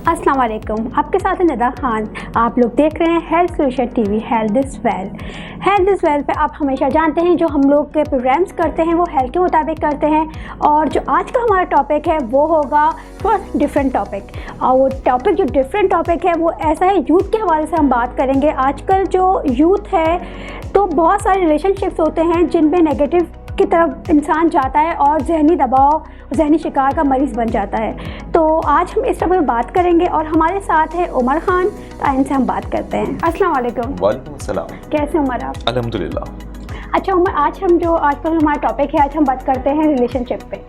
अस्सलाम वालेकुम, आपके साथ है निदा खान। आप लोग देख रहे हैं health solution TV. Health is wealth. Health is wealth पे आप हमेशा जानते हैं जो हम लोग के प्रोग्राम्स करते हैं वो हेल्थ के मुताबिक करते हैं, और जो आज का हमारा टॉपिक है वो होगा थोड़ा डिफरेंट टॉपिक। और वो टॉपिक जो डिफरेंट टॉपिक है वो ऐसा है, यूथ के हवाले से हम बात करेंगे। आजकल जो यूथ है तो बहुत सारे रिलेशनशिप्स होते हैं जिनमें नेगेटिव की तरफ इंसान जाता है और जहनी दबाव, जहनी शिकार का मरीज़ बन जाता है। तो आज हम इस टॉपिक में बात करेंगे और हमारे साथ है उमर खान। तो इनसे हम बात करते हैं। अस्सलाम वालेकुम। वालेकुम सलाम। कैसे उमर आप? अल्हम्दुलिल्लाह। अच्छा उमर, आज हम जो आजकल हमारा टॉपिक है, आज हम बात करते हैं रिलेशनशिप पे।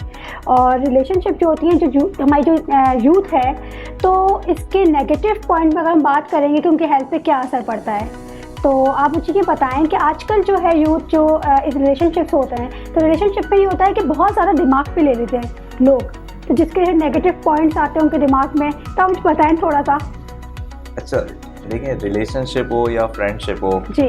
और रिलेशनशिप जो होती है, जो हमारी जो यूथ है, तो इसके नेगेटिव पॉइंट पर अगर हम बात करेंगे कि उनकी हेल्थ पे क्या असर पड़ता है, तो आप मुझे ये बताएं कि आजकल जो है यूथ जो इस रिलेशनशिप्स होते हैं, तो रिलेशनशिप पे ये होता है कि बहुत ज़्यादा दिमाग पे ले लेते हैं लोग, तो जिसके नेगेटिव पॉइंट्स आते हैं उनके दिमाग में। तो आप मुझे बताएं थोड़ा सा। अच्छा, देखिए, रिलेशनशिप हो या फ्रेंडशिप हो जी,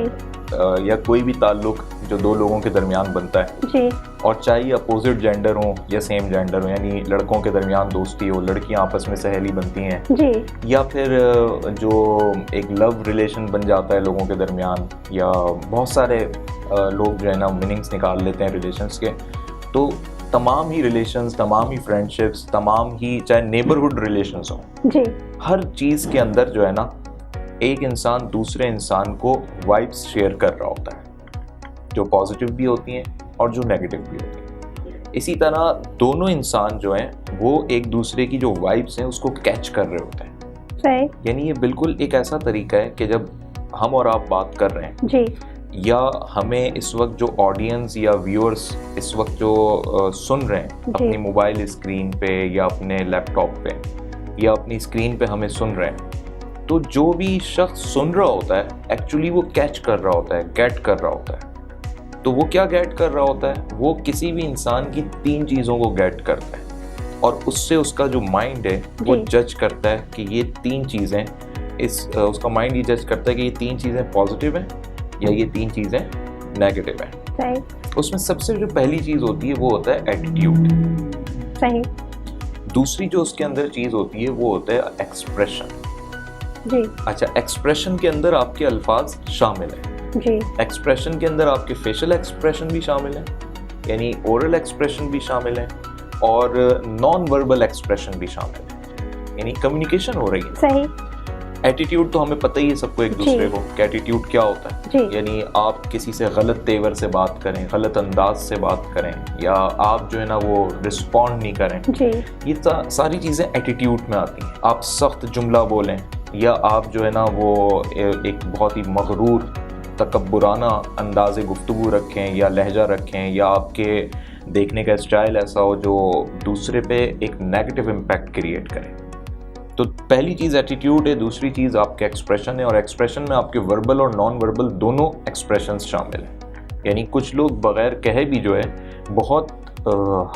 या कोई भी ताल्लुक जो दो लोगों के दरमियान बनता है जी, और चाहे अपोजिट जेंडर हो या सेम जेंडर हो, यानी लड़कों के दरमियान दोस्ती हो, लड़कियां आपस में सहेली बनती हैं, जी, या फिर जो एक लव रिलेशन बन जाता है लोगों के दरमियान, या बहुत सारे लोग जो है ना मीनिंग्स निकाल लेते हैं रिलेशंस के। तो तमाम ही रिलेशंस, तमाम ही फ्रेंडशिप्स, तमाम ही चाहे नेबरहुड रिलेशंस हों, जी, हर चीज़ के अंदर जो है ना एक इंसान दूसरे इंसान को वाइब्स शेयर कर रहा होता है, जो पॉजिटिव भी होती हैं और जो नेगेटिव भी होती हैं। इसी तरह दोनों इंसान जो हैं वो एक दूसरे की जो वाइब्स हैं उसको कैच कर रहे होते हैं। सही। यानी ये बिल्कुल एक ऐसा तरीका है कि जब हम और आप बात कर रहे हैं, जी, या हमें इस वक्त जो ऑडियंस या व्यूअर्स इस वक्त जो सुन रहे हैं अपनी मोबाइल स्क्रीन पे या अपने लैपटॉप पे या अपनी स्क्रीन पे हमें सुन रहे हैं, तो जो भी शख्स सुन रहा होता है एक्चुअली वो कैच कर रहा होता है, गेट कर रहा होता है। तो वो क्या गेट कर रहा होता है? वो किसी भी इंसान की तीन चीज़ों को गेट करता है और उससे उसका जो माइंड है वो जज करता है कि ये तीन चीज़ें उसका माइंड ये जज करता है कि ये तीन चीज़ें पॉजिटिव हैं या ये तीन चीज़ें नेगेटिव हैं। सही। उसमें सबसे जो पहली चीज़ होती है वो होता है एटीट्यूड। सही। दूसरी जो उसके अंदर चीज़ होती है वो होता है एक्सप्रेशन। जी। अच्छा, एक्सप्रेशन के अंदर आपके अल्फाज शामिल हैं। जी। एक्सप्रेशन के अंदर आपके फेशियल एक्सप्रेशन भी शामिल हैं, यानी ओरल एक्सप्रेशन भी शामिल है, और नॉन वर्बल एक्सप्रेशन भी शामिल है, यानी कम्युनिकेशन हो रही है। सही। एटीट्यूड तो हमें पता ही है सबको एक दूसरे को कि एटीट्यूड क्या होता है। यानी आप किसी से गलत तेवर से बात करें, गलत अंदाज से बात करें, या आप जो है ना वो रिस्पॉन्ड नहीं करें, ये सारी चीज़ें एटीट्यूड में आती हैं। आप सख्त जुमला बोलें, या आप जो है ना वो एक बहुत ही मगरूर तकब्बुराना अंदाज़े गुफ्तगू रखें या लहजा रखें, या आपके देखने का स्टाइल ऐसा हो जो दूसरे पे एक नेगेटिव इम्पैक्ट क्रिएट करे। तो पहली चीज़ एटीट्यूड है, दूसरी चीज़ आपके एक्सप्रेशन है, और एक्सप्रेशन में आपके वर्बल और नॉन वर्बल दोनों एक्सप्रेशंस शामिल हैं। यानी कुछ लोग बगैर कहे भी जो है बहुत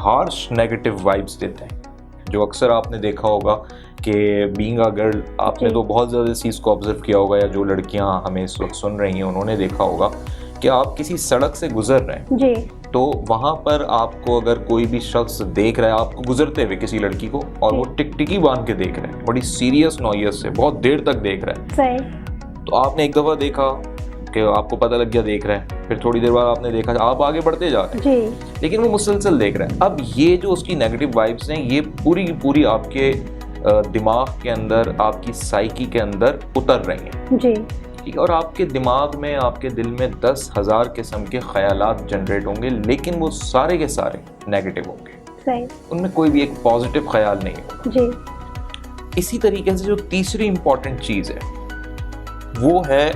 हार्श नेगेटिव वाइब्स देते हैं, जो अक्सर आपने देखा होगा कि बीइंग अ गर्ल, आपने तो बहुत ज़्यादा इस चीज़ को ऑब्जर्व किया होगा, या जो लड़कियां हमें इस वक्त सुन रही हैं उन्होंने देखा होगा कि आप किसी सड़क से गुजर रहे हैं जी, तो वहाँ पर आपको अगर कोई भी शख्स देख रहा है आपको गुजरते हुए किसी लड़की को, और वो टिकटिकी बांध के देख रहे हैं, बड़ी सीरियस नौयत से बहुत देर तक देख रहा है। सही। तो आपने एक दफ़ा देखा कि आपको पता लग गया देख रहा है, फिर थोड़ी देर बाद आपने देखा आप आगे बढ़ते जा रहे हैं जी, लेकिन वो मुसलसल देख रहा है। अब ये जो उसकी नेगेटिव वाइब्स हैं ये पूरी की पूरी आपके दिमाग के अंदर, आपकी साइकी के अंदर उतर रही हैं जी, ठीक है। और आपके दिमाग में, आपके दिल में 10,000 किस्म के ख्यालात जनरेट होंगे, लेकिन वो सारे के सारे नेगेटिव होंगे। सही। उनमें कोई भी एक पॉजिटिव ख्याल नहीं होगा जी। इसी तरीके से जो तीसरी इंपॉर्टेंट चीज़ है वो है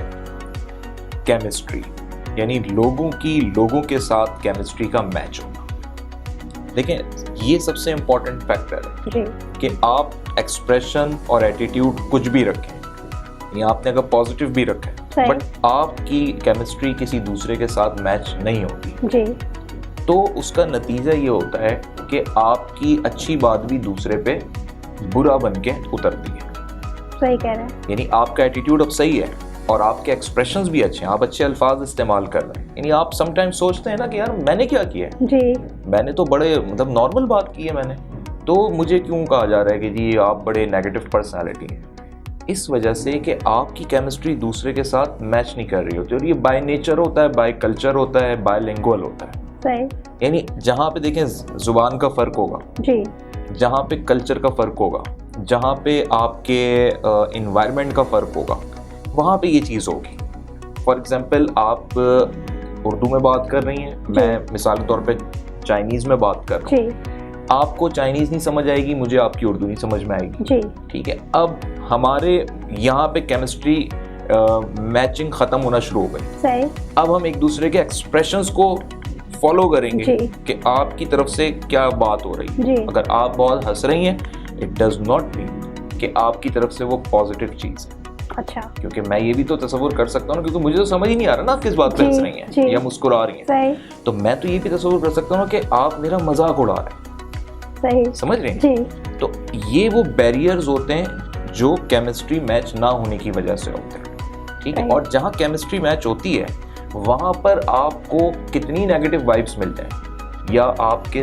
केमिस्ट्री, यानी लोगों के साथ केमिस्ट्री का मैच होना। लेकिन ये सबसे इम्पोर्टेंट फैक्टर है कि आप एक्सप्रेशन और एटीट्यूड कुछ भी रखें, या आपने अगर पॉजिटिव भी रखें, बट आपकी केमिस्ट्री किसी दूसरे के साथ मैच नहीं होती जी, तो उसका नतीजा ये होता है कि आपकी अच्छी बात भी दूसरे पे बुरा बन के उतरती है। सही कह रहे हैं। यानी आपका एटीट्यूड अब सही है और आपके एक्सप्रेशंस भी अच्छे हैं, आप अच्छे अल्फाज इस्तेमाल कर रहे हैं। यानी आप समटाइम्स सोचते हैं ना कि यार मैंने क्या किया है जी, मैंने तो बड़े नॉर्मल बात की है मैंने, तो मुझे क्यों कहा जा रहा है कि जी आप बड़े नेगेटिव पर्सनालिटी हैं? इस वजह से कि आपकी केमिस्ट्री दूसरे के साथ मैच नहीं कर रही होती, और ये बाय नेचर होता है, बाय कल्चर होता है, बायलिंगुअल होता है। सही। यानी जहाँ पे देखें जुबान का फ़र्क होगा जी, जहाँ पे कल्चर का फ़र्क होगा, जहाँ पे आपके इन्वायरमेंट का फ़र्क होगा, वहाँ पे ये चीज़ होगी। फॉर एग्जांपल आप उर्दू में बात कर रही हैं, मैं मिसाल के तौर पे चाइनीज़ में बात कर रहा हूँ, आपको चाइनीज़ नहीं समझ आएगी, मुझे आपकी उर्दू नहीं समझ में आएगी जी। ठीक है, अब हमारे यहाँ पे केमिस्ट्री मैचिंग ख़त्म होना शुरू हो गई। सही। अब हम एक दूसरे के एक्सप्रेशंस को फॉलो करेंगे कि आपकी तरफ से क्या बात हो रही है। अगर आप बहुत हंस रही हैं, इट डज नॉट मीन कि आपकी तरफ से वो पॉजिटिव चीज़ है। अच्छा, क्योंकि मैं ये भी तो तसव्वुर कर सकता हूँ ना, क्योंकि मुझे तो समझ ही नहीं आ रहा ना आप किस बात पे हंस रही हैं या मुस्कुरा रही हैं, तो मैं तो ये भी तसव्वुर कर सकता हूँ कि आप मेरा मजाक उड़ा रहे हैं। सही। समझ रहे हैं? तो ये वो बैरियर्स होते हैं जो केमिस्ट्री मैच ना होने की वजह से होते हैं। ठीक है, और जहाँ केमिस्ट्री मैच होती है वहाँ पर आपको कितनी नेगेटिव वाइब्स मिल जाएं, या आपके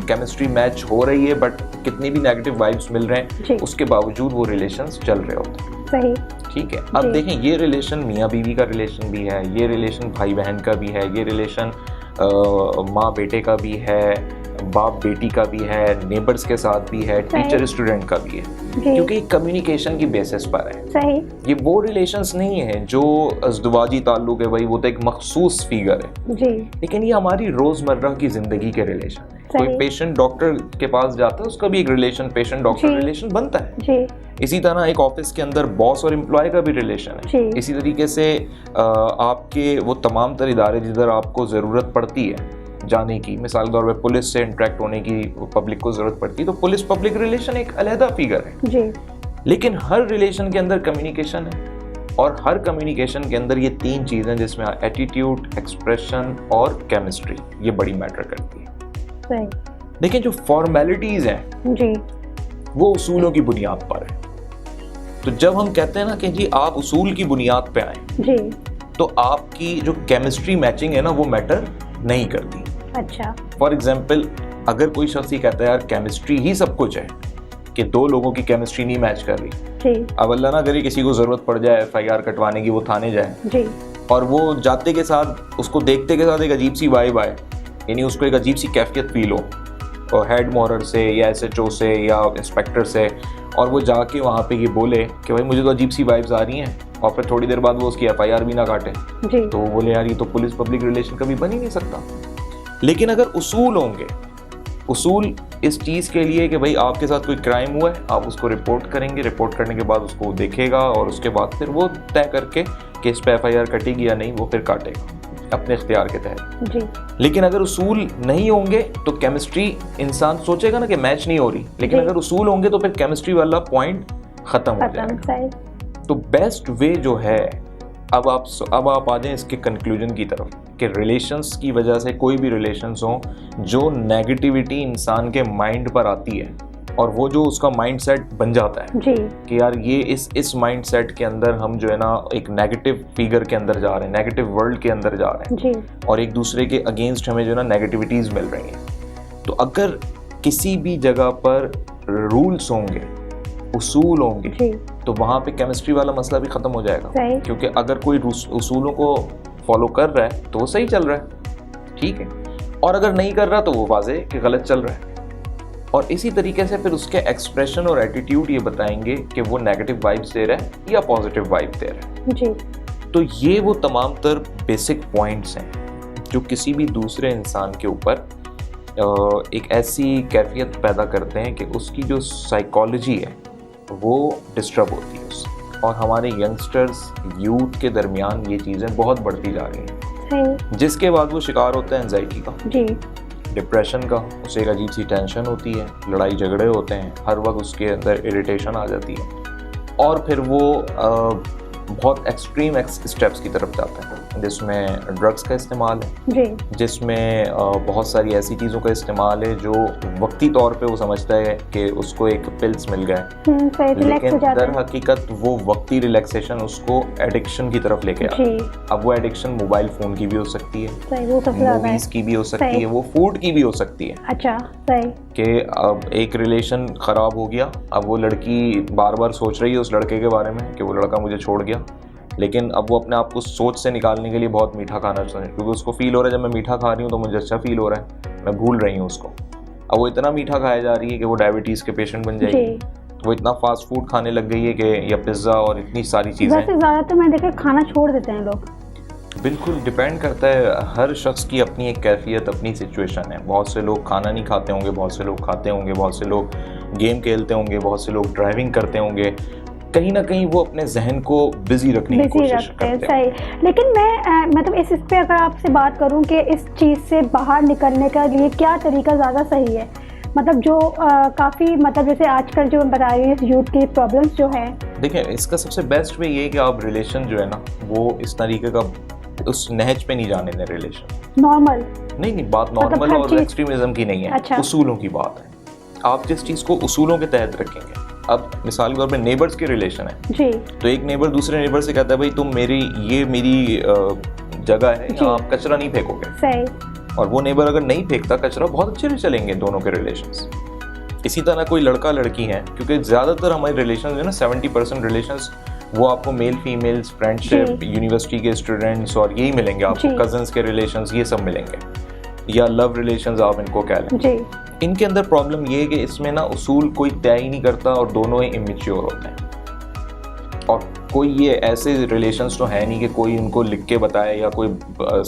केमिस्ट्री मैच हो रही है बट कितनी भी नेगेटिव वाइब्स मिल रहे हैं, उसके बावजूद वो रिलेशंस चल रहे होते हैं। सही। ठीक है, अब देखें, ये रिलेशन मियाँ बीवी का रिलेशन भी है, ये रिलेशन भाई बहन का भी है, ये रिलेशन माँ बेटे का भी है, बाप बेटी का भी है, नेबर्स के साथ भी है, टीचर स्टूडेंट का भी है, क्योंकि कम्युनिकेशन की बेसिस पर है। सही। ये वो रिलेशंस नहीं है जो अज़दवाजी ताल्लुक है, भाई वो तो एक मखसूस फिगर है जी। लेकिन ये हमारी रोजमर्रा की जिंदगी के रिलेशन है। कोई पेशेंट डॉक्टर के पास जाता है, उसका भी एक रिलेशन पेशेंट डॉक्टर रिलेशन बनता है जी। इसी तरह एक ऑफिस के अंदर बॉस और एम्प्लॉय का भी रिलेशन है। इसी तरीके से आपके वो तमाम तर इदारे जिधर आपको ज़रूरत पड़ती है जाने की, मिसाल के तौर पे पुलिस से इंटरेक्ट होने की पब्लिक को ज़रूरत पड़ती है, तो पुलिस पब्लिक रिलेशन एक अलहदा फिगर है जी। लेकिन हर रिलेशन के अंदर कम्युनिकेशन है, और हर कम्युनिकेशन के अंदर ये तीन चीज़ें जिसमें एटीट्यूड, एक्सप्रेशन और केमिस्ट्री, ये बड़ी मैटर करती है। सही। लेकिन जो फॉर्मेलिटीज़ हैं जी, वो उसूलों की बुनियाद पर है। तो जब हम कहते हैं ना कि जी आप उसूल की बुनियाद पे आए जी, तो आपकी जो केमिस्ट्री मैचिंग है ना, वो मैटर नहीं करती। अच्छा। फॉर एग्जाम्पल, अगर कोई शख्स ये कहता है यार केमिस्ट्री ही सब कुछ है, कि दो लोगों की केमिस्ट्री नहीं मैच कर रही, अब अल्लाह ना करे किसी को जरूरत पड़ जाए FIR कटवाने की, वो थाने जाए जी, और वो जाते के साथ उसको देखते के साथ एक अजीब सी वाइब आए, यानी उसको एक अजीब सी कैफियत फील हो, और हेड मोहर से या SHO से या इंस्पेक्टर से, और वो जाके वहाँ पे ये बोले कि भाई मुझे तो अजीब सी वाइब्स आ रही हैं, और फिर थोड़ी देर बाद वो उसकी FIR भी ना काटे जी, तो वो बोले यार ये तो पुलिस पब्लिक रिलेशन कभी बन ही नहीं सकता। लेकिन अगर उसूल होंगे, उसूल इस चीज़ के लिए कि भाई आपके साथ कोई क्राइम हुआ है, आप उसको रिपोर्ट करेंगे, रिपोर्ट करने के बाद उसको देखेगा, और उसके बाद फिर वो तय करके कि इस पे FIR कटेगी या नहीं, वो फिर काटेगा अपने इख्तियार के तहत जी। लेकिन अगर उसूल नहीं होंगे तो केमिस्ट्री, इंसान सोचेगा ना कि मैच नहीं हो रही, लेकिन अगर उसूल होंगे तो फिर केमिस्ट्री वाला पॉइंट ख़त्म हो जाएगा। तो बेस्ट वे जो है, अब आप आ जाएं इसके कंक्लूजन की तरफ, कि रिलेशंस की वजह से, कोई भी रिलेशंस हो, जो नेगेटिविटी इंसान के माइंड पर आती है, और वो जो उसका माइंडसेट बन जाता है जी, कि यार ये इस माइंडसेट के अंदर हम जो है ना एक नेगेटिव फिगर के अंदर जा रहे हैं, नेगेटिव वर्ल्ड के अंदर जा रहे हैं जी, और एक दूसरे के अगेंस्ट हमें जो है ना नेगेटिविटीज़ मिल रही हैं। तो अगर किसी भी जगह पर रूल्स होंगे, उसूल होंगे, तो वहाँ पे केमिस्ट्री वाला मसला भी ख़त्म हो जाएगा, क्योंकि अगर कोई उसूलों को फॉलो कर रहा है तो वो सही चल रहा है, ठीक है, और अगर नहीं कर रहा तो वो वाज़े कि गलत चल रहा है। और इसी तरीके से फिर उसके एक्सप्रेशन और एटीट्यूड ये बताएंगे कि वो नेगेटिव वाइब्स दे रहा है या पॉजिटिव वाइब दे रहा है जी। तो ये वो तमाम तर बेसिक पॉइंट्स हैं जो किसी भी दूसरे इंसान के ऊपर एक ऐसी कैफियत पैदा करते हैं कि उसकी जो साइकोलॉजी है वो डिस्टर्ब होती है उससे, और हमारे यंगस्टर्स, यूथ के दरमियान ये चीज़ें बहुत बढ़ती जा रही हैं, जिसके बाद वो शिकार होता है एंजाइटी का जी, डिप्रेशन का, उसे एक अजीब सी टेंशन होती है, लड़ाई झगड़े होते हैं, हर वक्त उसके अंदर इरिटेशन आ जाती है, और फिर वो बहुत एक्सट्रीम स्टेप्स की तरफ जाता है। जिसमें ड्रग्स का इस्तेमाल है जी, जिसमें बहुत सारी ऐसी चीज़ों का इस्तेमाल है जो वक्ती तौर पे वो समझता है कि उसको एक पिल्स मिल गए, लेकिन दर हकीकत वो वक्ती रिलैक्सेशन उसको एडिक्शन की तरफ लेके आता है। अब वो एडिक्शन मोबाइल फ़ोन की भी हो सकती है, मूवीज़ की भी हो सकती है, वो फूड की भी हो सकती है। अच्छा, सही कि अब एक रिलेशन ख़राब हो गया, अब वो लड़की बार बार सोच रही है उस लड़के के बारे में कि वो लड़का मुझे छोड़ गया, लेकिन अब वो अपने आप को सोच से निकालने के लिए बहुत मीठा खाना चाहती है, क्योंकि उसको फील हो रहा है जब मैं मीठा खा रही हूँ तो मुझे अच्छा फील हो रहा है, मैं भूल रही हूँ उसको। अब वो इतना मीठा खाया जा रही है कि वो डायबिटीज़ के पेशेंट बन जाएगी, वो इतना फास्ट फूड खाने लग गई है कि या पिज़्ज़ा और इतनी सारी चीज़ें। वैसे ज़्यादा तो मैं देखा खाना छोड़ देते हैं लोग। बिल्कुल डिपेंड करता है, हर शख्स की अपनी एक कैफियत, अपनी सिचुएशन है। बहुत से लोग खाना नहीं खाते होंगे, बहुत से लोग खाते होंगे, बहुत से लोग गेम खेलते होंगे, बहुत से लोग ड्राइविंग करते होंगे, कहीं ना कहीं वो अपने जहन को बिजी रखने की कोशिश करते हैं। सही, लेकिन मैं मतलब इस पे अगर आपसे बात करूं कि इस चीज़ से बाहर निकलने का लिए क्या तरीका ज़्यादा सही है, मतलब जो काफ़ी मतलब जैसे आजकल जो बता रही है यूथ की प्रॉब्लम्स जो है। देखिए, इसका सबसे बेस्ट वे ये है कि आप रिलेशन जो है ना वो इस तरीके का उस नहज पे नहीं जाने दें। रिलेशन नॉर्मल नहीं, बात नॉर्मल और एक्सट्रीमिज्म की नहीं है। अच्छा। उसूलों की बात है। आप जिस चीज़ को उसूलों के तहत रखेंगे, अब मिसाल के तौर पे नेबर्स के रिलेशन है जी, तो एक नेबर दूसरे नेबर से कहता है भाई तुम मेरी जगह है, यहाँ आप कचरा नहीं फेंकोगे। सही। और वो नेबर अगर नहीं फेंकता कचरा, बहुत अच्छे से चलेंगे दोनों के रिलेशंस। इसी तरह कोई लड़का लड़की है, क्योंकि ज़्यादातर हमारे रिलेशन है ना 70% रिलेशंस वो आपको मेल फीमेल्स, फ्रेंडशिप, यूनिवर्सिटी के स्टूडेंट्स और यही मिलेंगे आपको, कजन्स के रिलेशंस ये सब मिलेंगे, या लव रिलेशंस आप इनको कह लें जी। इनके अंदर प्रॉब्लम ये है कि इसमें ना उसूल कोई तय ही नहीं करता और दोनों ही इमेच्योर होते हैं। और कोई ये ऐसे रिलेशंस तो है नहीं कि कोई उनको लिख के बताए या कोई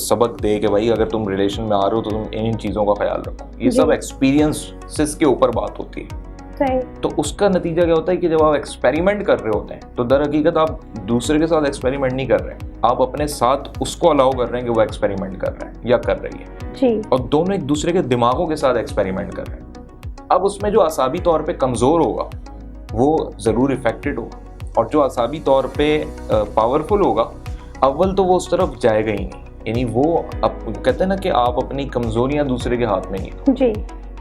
सबक दे कि भाई अगर तुम रिलेशन में आ रहे हो तो तुम इन चीज़ों का ख्याल रखो। ये सब एक्सपीरियंसेस के ऊपर बात होती है। सही। तो उसका नतीजा क्या होता है कि जब आप एक्सपेरिमेंट कर रहे होते हैं तो दर हकीकत आप दूसरे के साथ एक्सपेरिमेंट नहीं कर रहे हैं, आप अपने साथ उसको अलाउ कर रहे हैं कि वो एक्सपेरिमेंट कर रहे हैं या कर रही है जी। और दोनों एक दूसरे के दिमागों के साथ एक्सपेरिमेंट कर रहे हैं। अब उसमें जो असाबी तौर पे कमज़ोर होगा वो ज़रूर इफेक्टेड होगा और जो असाबी तौर पे पावरफुल होगा अव्वल तो वो उस तरफ जाएगा ही नहीं। यानी वो कहते हैं ना कि आप अपनी कमज़ोरियाँ दूसरे के हाथ में नहीं जी।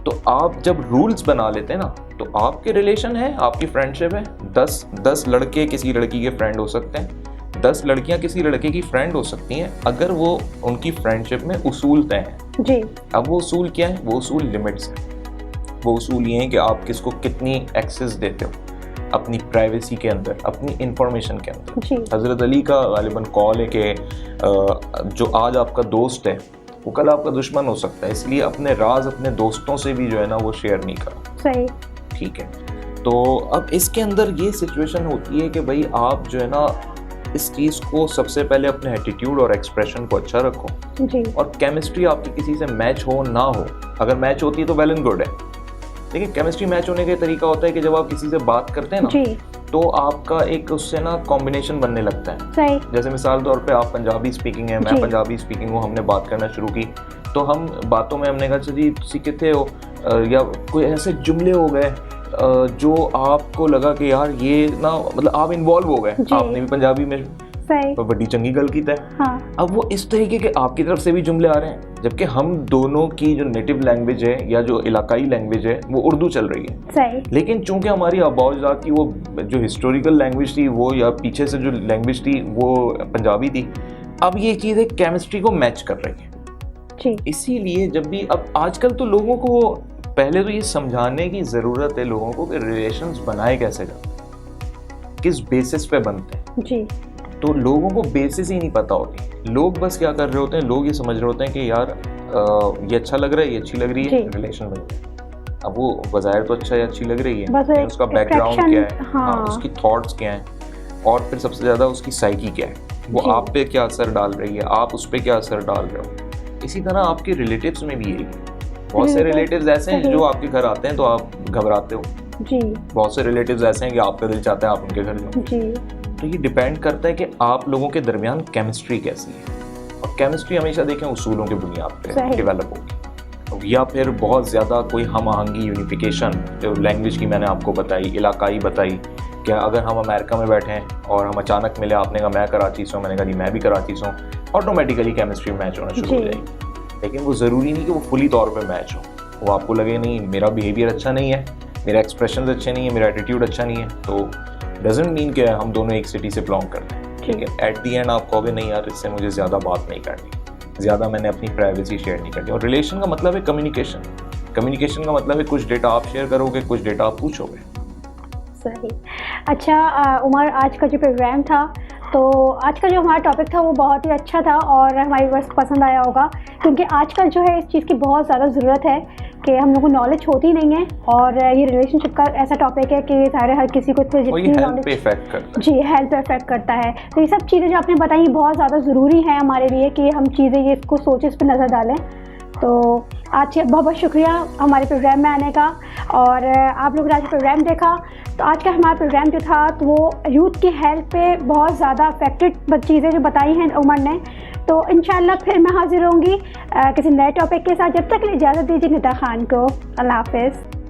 तो आप जब रूल्स बना लेते हैं ना तो आपके रिलेशन है, आपकी फ्रेंडशिप है, 10 लड़के किसी लड़की के फ्रेंड हो सकते हैं, 10 लड़कियां किसी लड़के की फ्रेंड हो सकती हैं अगर वो उनकी फ्रेंडशिप में उसूल तय हैं जी। अब वो उसूल क्या है? वो उसूल लिमिट्स हैं। वो उसूल ये हैं कि आप किसको कितनी एक्सेस देते हो अपनी प्राइवेसी के अंदर, अपनी इंफॉर्मेशन के अंदर। हज़रत अली का गालिबन कॉल है कि जो आज आपका दोस्त है वो कल आपका दुश्मन हो सकता है, इसलिए अपने राज अपने दोस्तों से भी जो है ना वो शेयर नहीं करो। सही। ठीक है। तो अब इसके अंदर ये सिचुएशन होती है कि भाई आप जो है ना इस चीज़ को सबसे पहले अपने एटीट्यूड और एक्सप्रेशन को अच्छा रखो जी। और केमिस्ट्री आपकी किसी से मैच हो ना हो, अगर मैच होती है तो वेल एंड गुड है, लेकिन केमिस्ट्री मैच होने का तरीका होता है कि जब आप किसी से बात करते हैं ना जी। तो आपका एक उससे ना कॉम्बिनेशन बनने लगता है। सही। जैसे मिसाल तौर पे आप पंजाबी स्पीकिंग है, मैं पंजाबी स्पीकिंग हूँ, हमने बात करना शुरू की तो हम बातों में हमने कहा जी तुसी किथे हो, या कोई ऐसे जुमले हो गए जो आपको लगा कि यार ये ना मतलब आप इन्वॉल्व हो गए, आपने भी पंजाबी में तो बड़ी चंगी गल की है। हाँ। अब वो इस तरीके के आपकी तरफ से भी जुमले आ रहे हैं जबकि हम दोनों की जो नेटिव लैंग्वेज है या जो इलाकाई लैंग्वेज है वो उर्दू चल रही है। सही। लेकिन चूंकि हमारी आबाओजात की वो जो हिस्टोरिकल लैंग्वेज थी वो या पीछे से जो लैंग्वेज थी वो पंजाबी थी, अब ये चीज़ है केमिस्ट्री को मैच कर रही है जी। इसीलिए जब भी अब आजकल तो लोगों को पहले तो ये समझाने की ज़रूरत है लोगों को कि रिलेशंस बनाए कैसे जाते हैं, किस बेसिस पे बनते हैं जी। तो लोगों को बेसिस ही नहीं पता होती। लोग बस क्या कर रहे होते हैं, लोग ये समझ रहे होते हैं कि यार ये अच्छा लग रहा है, ये अच्छी लग रही है, रिलेशन बन जाए। अब वो बज़ाहिर तो अच्छा या अच्छी लग रही है, उसका बैकग्राउंड क्या है, हाँ, उसकी थॉट्स क्या हैं और फिर सबसे ज़्यादा उसकी साइकी क्या है, वो आप पे क्या असर डाल रही है, आप उस पर क्या असर डाल रहे हो। इसी तरह आपके रिलेटिव्स में भी यही है। बहुत से रिलेटिव्स ऐसे हैं जो आपके घर आते हैं तो आप घबराते हो जी। बहुत से रिलेटिव्स ऐसे हैं कि आपका दिल चाहता है आप उनके घर जाओ जी। तो ये डिपेंड करता है कि आप लोगों के दरमियान केमिस्ट्री कैसी है और केमिस्ट्री हमेशा देखें उसूलों के बुनियाद पे डेवलप होगी। या फिर बहुत ज़्यादा कोई हम आहंगी यूनिफिकेशन, जो लैंग्वेज की मैंने आपको बताई, इलाकाई बताई, कि अगर हम अमेरिका में बैठे हैं और हम अचानक मिले, आपने कहा मैं कराची से हूँ, मैंने कहा जी मैं भी कराची से हूँ, ऑटोमेटिकली केमिस्ट्री मैच होना शुरू हो जाएगी। लेकिन वो ज़रूरी नहीं कि वो फुली तौर पे मैच हो। वो आपको लगे नहीं मेरा बिहेवियर अच्छा नहीं है, मेरा एक्सप्रेशन अच्छे नहीं है, मेरा एटीट्यूड अच्छा नहीं है, तो डजेंट मीन कि हम दोनों एक सिटी से बिलोंग करते हैं। ठीक है, एट दी एंड आप कहोगे नहीं यार इससे मुझे ज़्यादा बात नहीं करनी, ज़्यादा मैंने अपनी प्राइवेसी शेयर नहीं करनी। और रिलेशन का मतलब है कम्युनिकेशन। कम्युनिकेशन का मतलब है कुछ डेटा आप शेयर करोगे, कुछ डेटा आप पूछोगे। सही। अच्छा उमर, आज का जो प्रोग्राम था, तो आज का जो हमारा टॉपिक था वो बहुत ही अच्छा था और हमारे व्यूअर्स को पसंद आया होगा, क्योंकि आजकल जो है इस चीज़ की बहुत ज़्यादा ज़रूरत है कि हम लोगों को नॉलेज होती नहीं है। और ये रिलेशनशिप का ऐसा टॉपिक है कि सारे हर किसी को जितनी नॉलेज इफेक्ट करता है। जी, हेल्थ पे इफेक्ट करता है। तो ये सब चीज़ें जो आपने बताई बहुत ज़्यादा ज़रूरी है हमारे लिए कि हम चीज़ें ये इसको सोचें, इस पर नज़र डालें। तो आज बहुत बहुत शुक्रिया हमारे प्रोग्राम में आने का, और आप लोगों ने आज प्रोग्राम देखा। तो आज का हमारा प्रोग्राम जो था तो वो यूथ की हेल्थ पे बहुत ज़्यादा अफेक्टेड चीज़ें जो बताई हैं उमर ने। तो इंशाल्लाह फिर मैं हाजिर होंगी किसी नए टॉपिक के साथ। जब तक के लिए इजाज़त दीजिए निदा खान को। अल्लाह हाफ़िज़।